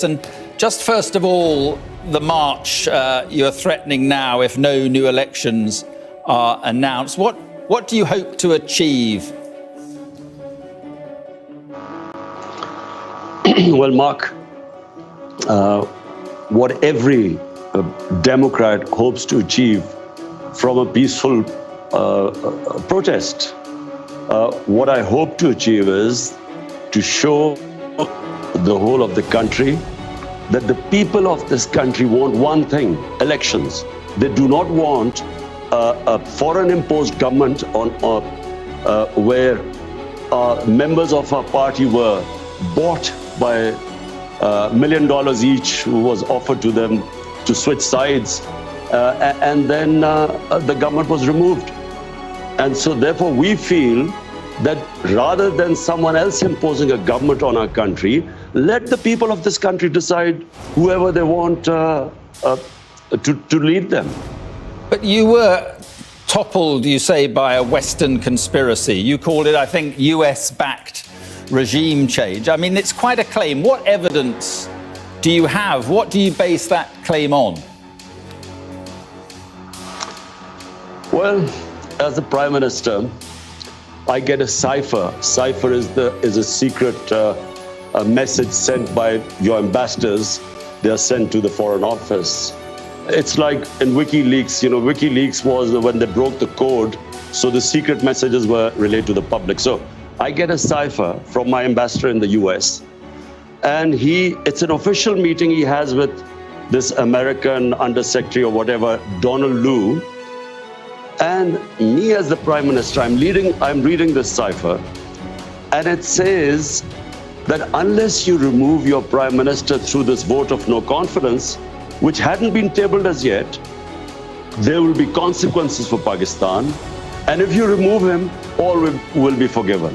And just first of all, the march you're threatening now if no new elections are announced. What do you hope to achieve? Well, Mark, what every Democrat hopes to achieve from a peaceful protest, what I hope to achieve is to show the whole of the country that the people of this country want one thing: elections. They do not want a foreign imposed government where members of our party were bought by $1 million each, who was offered to them to switch sides, and then the government was removed. And so therefore we feel that rather than someone else imposing a government on our country, let the people of this country decide whoever they want to lead them. But you were toppled, you say, by a Western conspiracy. You called it, I think, US-backed regime change. I mean, it's quite a claim. What evidence do you have? What do you base that claim on? Well, as the Prime Minister, I get a cipher. Cipher is a secret a message sent by your ambassadors. They are sent to the Foreign Office. It's like in WikiLeaks. You know, WikiLeaks was when they broke the code, so the secret messages were relayed to the public. So I get a cipher from my ambassador in the US, and it's an official meeting he has with this American undersecretary or whatever, Donald Lu. And me as the Prime Minister, I'm reading this cipher, and it says that unless you remove your Prime Minister through this vote of no confidence, which hadn't been tabled as yet, there will be consequences for Pakistan. And if you remove him, all will be forgiven.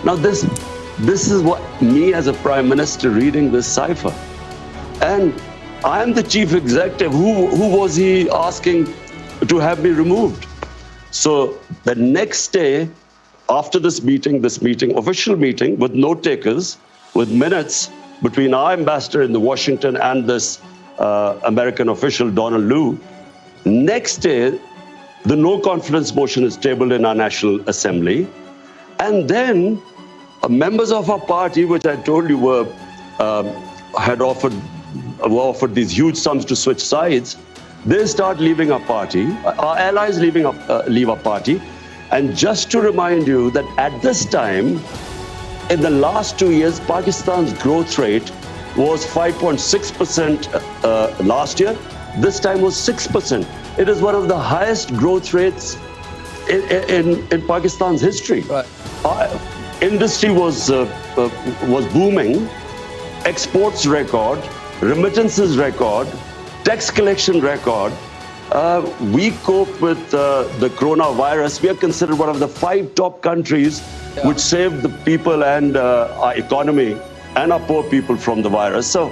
Now this is what me as a Prime Minister reading this cipher. And I am the chief executive. Who was he asking to have me removed? So the next day, after this meeting, official meeting with note takers, with minutes between our ambassador in Washington and this American official, Donald Lu, next day, the no confidence motion is tabled in our National Assembly. And then members of our party, which I told you were offered these huge sums to switch sides, they start leaving our party. Our allies leave our party. And just to remind you that at this time, in the last 2 years, Pakistan's growth rate was 5.6% last year. This time was 6%. It is one of the highest growth rates in Pakistan's history. Right. Our industry was booming, exports record, remittances record, tax collection record. We cope with the coronavirus. We are considered one of the 5 top countries which saved the people and our economy and our poor people from the virus. So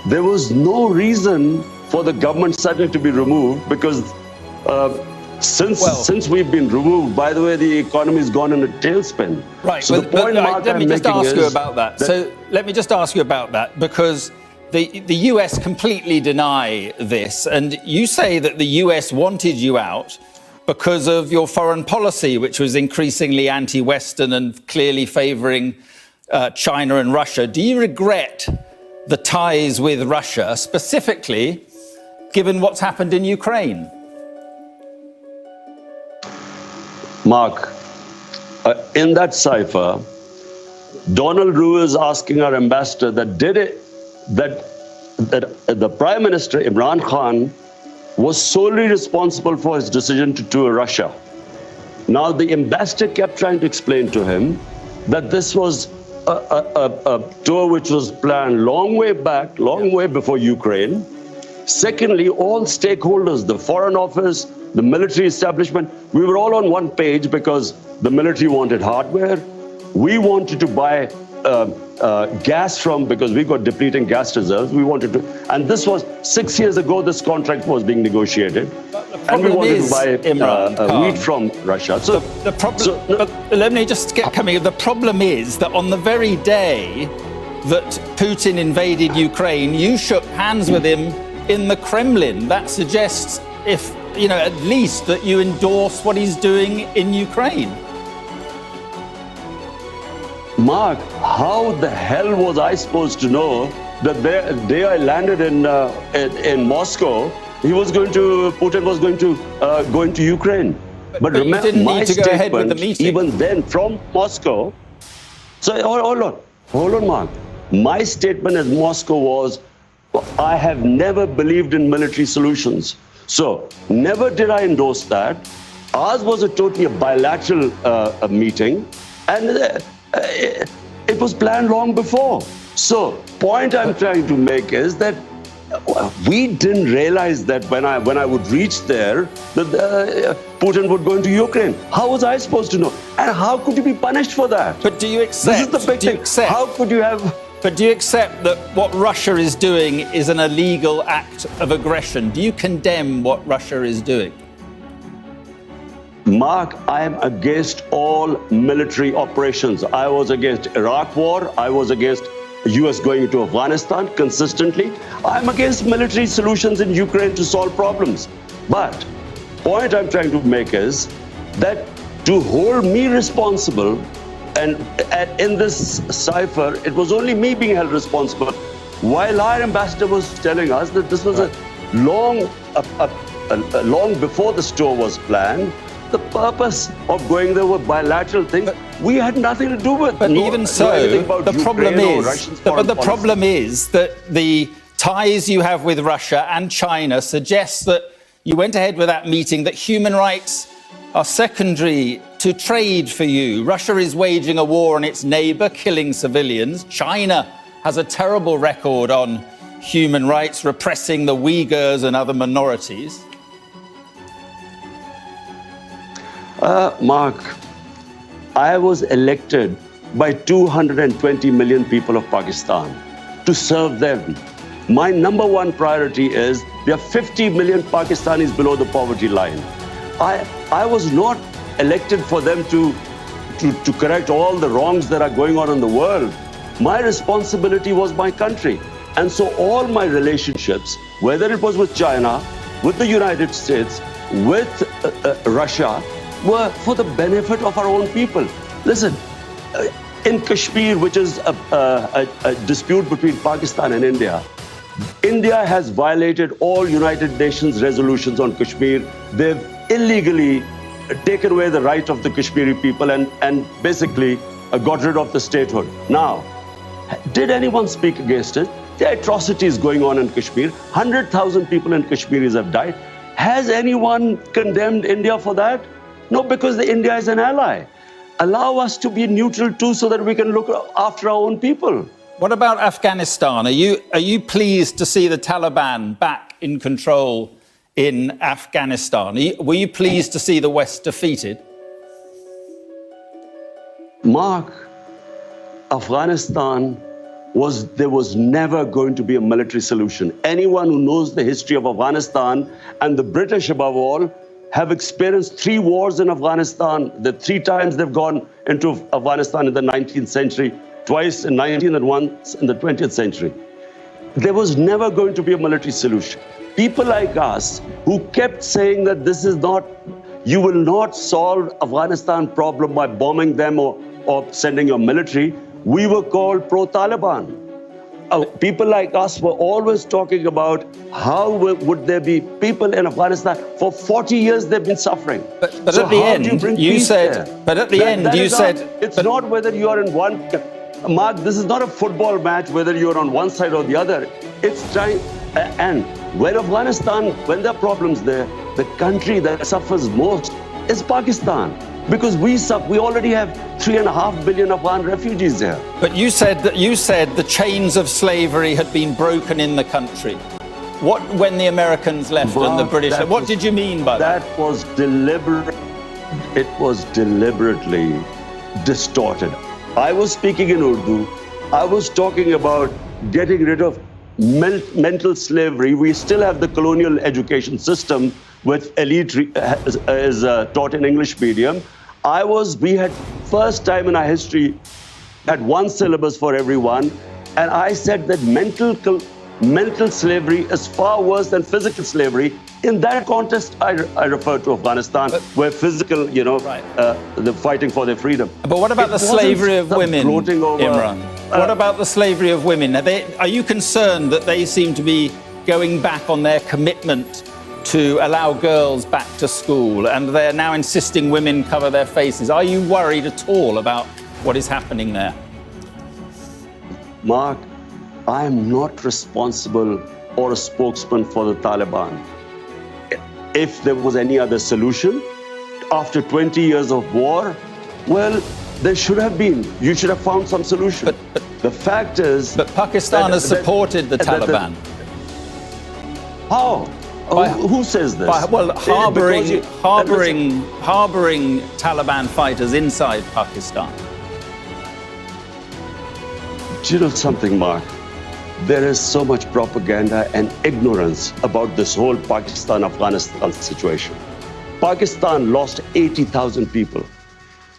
there was no reason for the government suddenly to be removed, because since we've been removed, by the way, the economy has gone in a tailspin. Right. So the point let me just ask you about that. So let me just ask you about that, because the US completely deny this, and you say that the US wanted you out because of your foreign policy, which was increasingly anti-Western and clearly favouring China and Russia. Do you regret the ties with Russia, specifically given what's happened in Ukraine? Mark, in that cipher, Donald Lu is asking our ambassador that the Prime Minister Imran Khan was solely responsible for his decision to tour Russia. Now, the ambassador kept trying to explain to him that this was a tour which was planned long way back, long way before Ukraine. Secondly, all stakeholders, the Foreign Office, the military establishment, we were all on one page because the military wanted hardware. We wanted to buy gas because we got depleting gas reserves. We wanted to, and this was 6 years ago, this contract was being negotiated. And we wanted to buy wheat from Russia. So but let me just get coming. The problem is that on the very day that Putin invaded Ukraine, you shook hands with him in the Kremlin. That suggests, if at least that you endorse what he's doing in Ukraine. Mark, how the hell was I supposed to know that the day I landed in Moscow, Putin was going to go into Ukraine? But remember, you didn't need to go ahead with the meeting. Even then, from Moscow. So hold on, Mark. My statement in Moscow was, I have never believed in military solutions. So never did I endorse that. Ours was a totally bilateral meeting, and it was planned long before. So point I'm trying to make is that we didn't realize that when I would reach there, that Putin would go into Ukraine. How was I supposed to know? And how could you be punished for that? But do you accept? This is the big thing. How could you have? But do you accept that what Russia is doing is an illegal act of aggression? Do you condemn what Russia is doing? Mark, I am against all military operations. I was against Iraq war. I was against the US going into Afghanistan consistently. I'm against military solutions in Ukraine to solve problems. But point I'm trying to make is that to hold me responsible, and in this cipher, it was only me being held responsible, while our ambassador was telling us that this was a long before the store was planned. The purpose of going there were bilateral things we had nothing to do with. But even so, the problem is that the ties you have with Russia and China suggests that you went ahead with that meeting, that human rights are secondary to trade for you. Russia is waging a war on its neighbor, killing civilians. China has a terrible record on human rights, repressing the Uyghurs and other minorities. Mark, I was elected by 220 million people of Pakistan to serve them. My number one priority is there are 50 million Pakistanis below the poverty line. I was not elected for them to correct all the wrongs that are going on in the world. My responsibility was my country. And so all my relationships, whether it was with China, with the United States, with Russia, were for the benefit of our own people. Listen, in Kashmir, which is a dispute between Pakistan and India, India has violated all United Nations resolutions on Kashmir. They've illegally taken away the right of the Kashmiri people and basically got rid of the statehood. Now, did anyone speak against it? The atrocities going on in Kashmir, 100,000 people in Kashmiris have died. Has anyone condemned India for that? No, because India is an ally. Allow us to be neutral too, so that we can look after our own people. What about Afghanistan? Are you pleased to see the Taliban back in control in Afghanistan? Were you pleased to see the West defeated? Mark, Afghanistan there was never going to be a military solution. Anyone who knows the history of Afghanistan, and the British above all, have experienced 3 wars in Afghanistan. The 3 times they've gone into Afghanistan in the 19th century, twice in 19th and once in the 20th century. There was never going to be a military solution. People like us who kept saying that this is not, you will not solve Afghanistan problem by bombing them or sending your military, we were called pro-Taliban. People like us were always talking about how would there be people in Afghanistan. For 40 years they've been suffering. But so at the end, you said, it's not whether you are in one, Mark, this is not a football match whether you're on one side or the other. It's trying, and when Afghanistan, when there are problems there, the country that suffers most is Pakistan. Because we already have 3.5 billion Afghan refugees there. But you said the chains of slavery had been broken in the country. What, when the Americans left and the British left, what did you mean by that? That was deliberate. It was deliberately distorted. I was speaking in Urdu. I was talking about getting rid of mental slavery. We still have the colonial education system with elite is taught in English medium. We had first time in our history had one syllabus for everyone, And I said that mental slavery is far worse than physical slavery. In that context, I refer to Afghanistan, where physical, they're fighting for their freedom. But what about the slavery of women, Imran? What about the slavery of women? Are you concerned that they seem to be going back on their commitment to allow girls back to school, and they're now insisting women cover their faces? Are you worried at all about what is happening there? Mark, I am not responsible or a spokesman for the Taliban. If there was any other solution, after 20 years of war, well, there should have been. You should have found some solution. But the fact is... But Pakistan has supported the Taliban. How? Who says this? Well, harboring Taliban fighters inside Pakistan. Do you know something, Mark? There is so much propaganda and ignorance about this whole Pakistan-Afghanistan situation. Pakistan lost 80,000 people.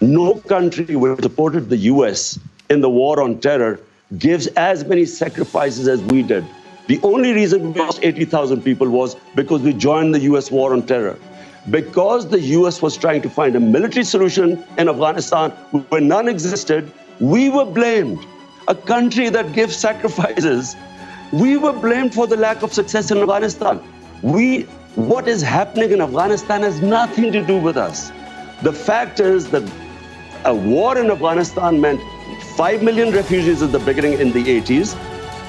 No country which supported the US in the war on terror gives as many sacrifices as we did. The only reason we lost 80,000 people was because we joined the US war on terror. Because the US was trying to find a military solution in Afghanistan where none existed, we were blamed. A country that gives sacrifices, we were blamed for the lack of success in Afghanistan. What is happening in Afghanistan has nothing to do with us. The fact is that a war in Afghanistan meant 5 million refugees at the beginning in the 80s.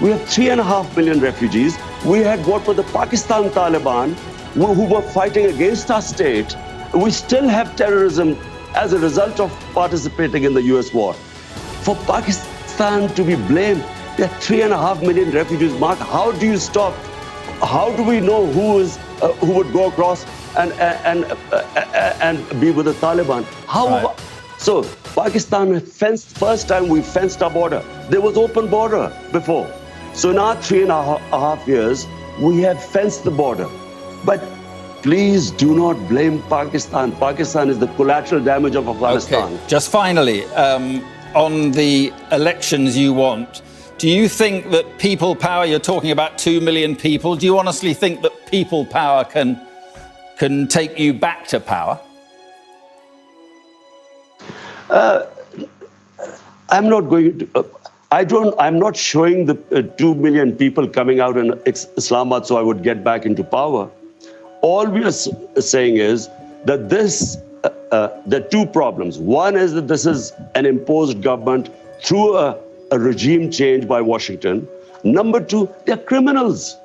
We have 3.5 million refugees. We had what were the Pakistan Taliban who were fighting against our state. We still have terrorism as a result of participating in the US war. For Pakistan to be blamed, there are 3.5 million refugees. Mark, how do you stop? How do we know who would go across and be with the Taliban? How? Right. So Pakistan fenced, first time we fenced our border. There was open border before. So now 3.5 years, we have fenced the border. But please do not blame Pakistan. Pakistan is the collateral damage of Afghanistan. Okay. Just finally, on the elections you want, do you think that people power, you're talking about 2 million people, do you honestly think that people power can take you back to power? I'm not going to... I'm not showing the 2 million people coming out in Islamabad so I would get back into power. All we are saying is that there are two problems. One is that this is an imposed government through a regime change by Washington. Number two, they're criminals.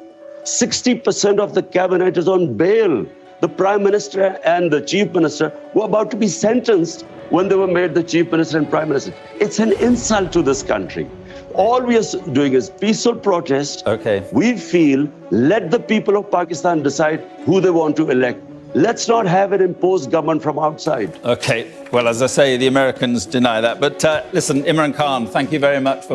60% of the cabinet is on bail. The Prime Minister and the Chief Minister were about to be sentenced when they were made the Chief Minister and Prime Minister. It's an insult to this country. All we are doing is peaceful protest. Okay. We feel, let the people of Pakistan decide who they want to elect. Let's not have an imposed government from outside. Okay. Well, as I say, the Americans deny that. But listen, Imran Khan, thank you very much for